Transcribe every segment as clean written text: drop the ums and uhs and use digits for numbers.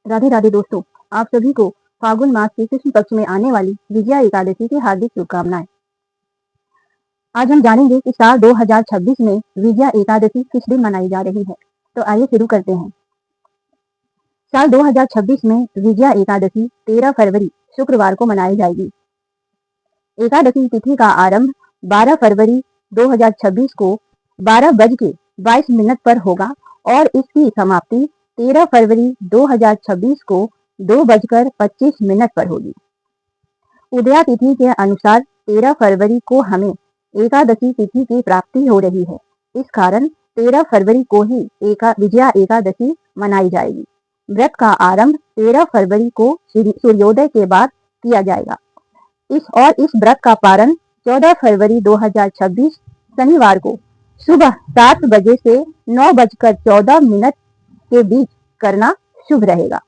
राधे राधे दोस्तों, आप सभी को फागुन मास के कृष्ण पक्ष में आने वाली विजया एकादशी की हार्दिक शुभकामनाएं। आज हम जानेंगे कि साल 2026 में विजया एकादशी किस दिन मनाई जा रही है। तो आइए शुरू करते हैं। साल 2026 में विजया एकादशी 13 फरवरी शुक्रवार को मनाई जाएगी। एकादशी तिथि का आरंभ 12 फरवरी 2026 को 12:22 पर होगा और इसकी समाप्ति 13 फरवरी 2026 को 2:25 पर होगी। उदया तिथि के अनुसार 13 फरवरी को हमें एकादशी तिथि की प्राप्ति हो रही है। इस कारण 13 फरवरी को ही विजया एकादशी मनाई जाएगी। व्रत का आरंभ 13 फरवरी को सूर्योदय के बाद किया जाएगा। इस व्रत का पारण 14 फरवरी 2026 शनिवार को सुबह 7 बजे से 9:14 के बीच करना शुभ रहेगा।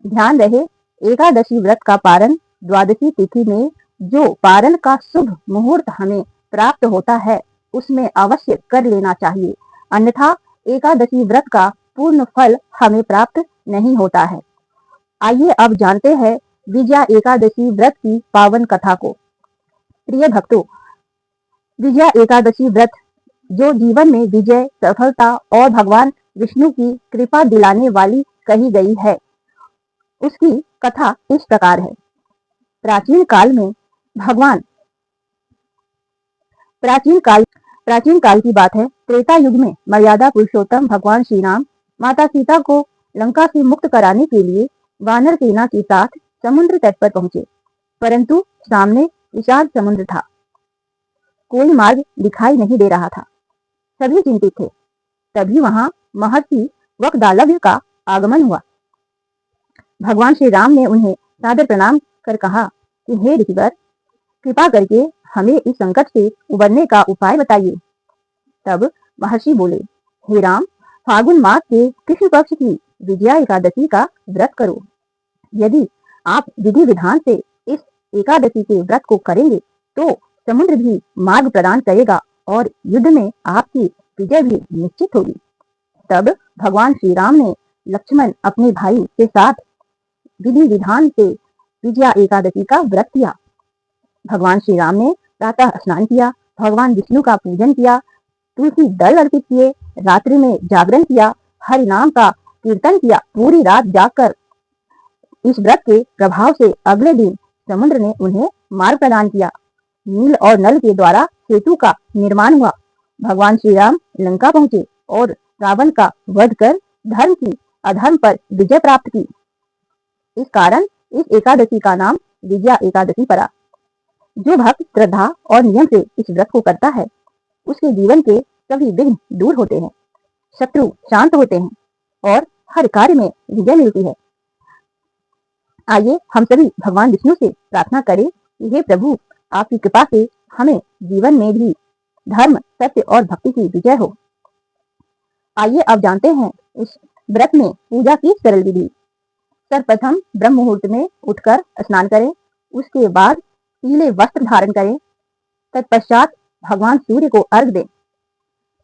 ध्यान रहे, एकादशी व्रत का पारण द्वादशी तिथि में जो पारण का शुभ मुहूर्त हमें प्राप्त होता है उसमें अवश्य कर लेना चाहिए, अन्यथा एकादशी व्रत का पूर्ण फल हमें प्राप्त नहीं होता है। आइए अब जानते हैं विजया एकादशी व्रत की पावन कथा को। प्रिय भक्तों, विजया एकादशी व्रत जो जीवन में विजय, सफलता और भगवान विष्णु की कृपा दिलाने वाली कही गई है, उसकी कथा इस प्रकार है। प्राचीन काल की बात है। त्रेता युग में मर्यादा पुरुषोत्तम भगवान श्री राम माता सीता को लंका से मुक्त कराने के लिए वानर सेना के साथ समुद्र तट पर पहुंचे, परंतु सामने विशाल समुद्र था। कोई मार्ग दिखाई नहीं दे रहा था। सभी चिंतित थे। तभी वहां महर्षि वकदालव्य का आगमन हुआ। भगवान श्री राम ने उन्हें सादर प्रणाम कर कहा कि हे ऋषिवर, कृपा करके हमें इस संकट से उबरने का उपाय बताइए। तब महर्षि बोले, हे राम, फागुन मास के कृष्ण पक्ष की विजया एकादशी का व्रत करो। यदि आप विधि विधान से इस एकादशी के व्रत को करेंगे तो समुद्र भी मार्ग प्रदान करेगा और युद्ध में आपकी विजय भी निश्चित होगी। तब भगवान श्री राम ने लक्ष्मण अपने भाई के साथ विधि विधान से विजया एकादशी का व्रत किया। भगवान श्री राम ने प्रातः स्नान किया, भगवान विष्णु का पूजन किया, तुलसी दल अर्पित किए, रात्रि में जागरण किया, हरि नाम का कीर्तन किया। पूरी रात जागकर इस व्रत के प्रभाव से अगले दिन समुद्र ने उन्हें मार्ग प्रदान किया। नील और नल के द्वारा सेतु का निर्माण हुआ। भगवान श्री राम लंका पहुंचे और रावण का वध कर धर्म की अधर्म पर विजय प्राप्त की। इस कारण इस एकादशी का नाम विजया एकादशी पड़ा। जो भक्त श्रद्धा और नियम से इस व्रत को करता है उसके जीवन के सभी विघ्न दूर होते हैं, शत्रु शांत होते हैं और हर कार्य में विजय मिलती है। आइए हम सभी भगवान विष्णु से प्रार्थना करें कि हे प्रभु, आपकी कृपा से हमें जीवन में भी धर्म, सत्य और भक्ति की विजय हो। आइए अब जानते हैं इस व्रत में पूजा की सरल विधि। सर्वप्रथम ब्रह्म मुहूर्त में उठकर स्नान करें, उसके बाद पीले वस्त्र धारण करें, तत्पश्चात भगवान सूर्य को अर्घ दें।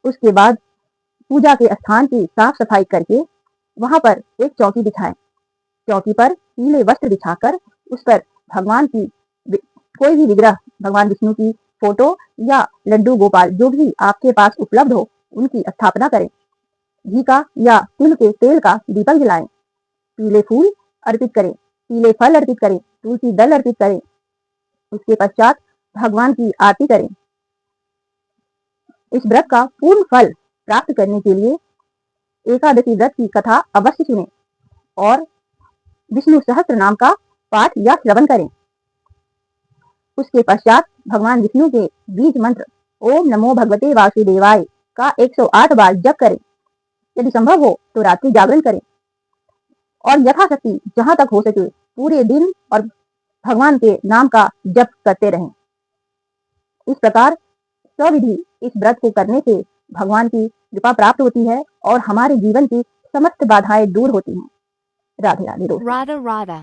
उसके बाद पूजा के स्थान की साफ सफाई करके वहां पर एक चौकी बिछाएं। चौकी पर पीले वस्त्र बिछाकर उस पर भगवान की कोई भी विग्रह, भगवान विष्णु की फोटो या लड्डू गोपाल जो भी आपके पास उपलब्ध हो उनकी स्थापना करें। घी का या तिल के तेल का दीपक जलाएं। पीले फूल अर्पित करें, पीले फल अर्पित करें, तुलसी दल अर्पित करें। उसके पश्चात भगवान की आरती करें। इस व्रत का पूर्ण फल प्राप्त करने के लिए एकादशी व्रत की कथा अवश्य सुनें और विष्णु सहस्त्र नाम का पाठ या श्रवण करें। उसके पश्चात भगवान विष्णु के बीज मंत्र ओम नमो भगवते वासुदेवाय का 108 बार जप करें। यदि संभव हो तो रात्रि जागरण करें और यथाशक्ति जहां तक हो सके पूरे दिन और भगवान के नाम का जप करते रहें। इस प्रकार सविधि इस व्रत को करने से भगवान की कृपा प्राप्त होती है और हमारे जीवन की समस्त बाधाएं दूर होती हैं। राधे राधे। Radha Radha.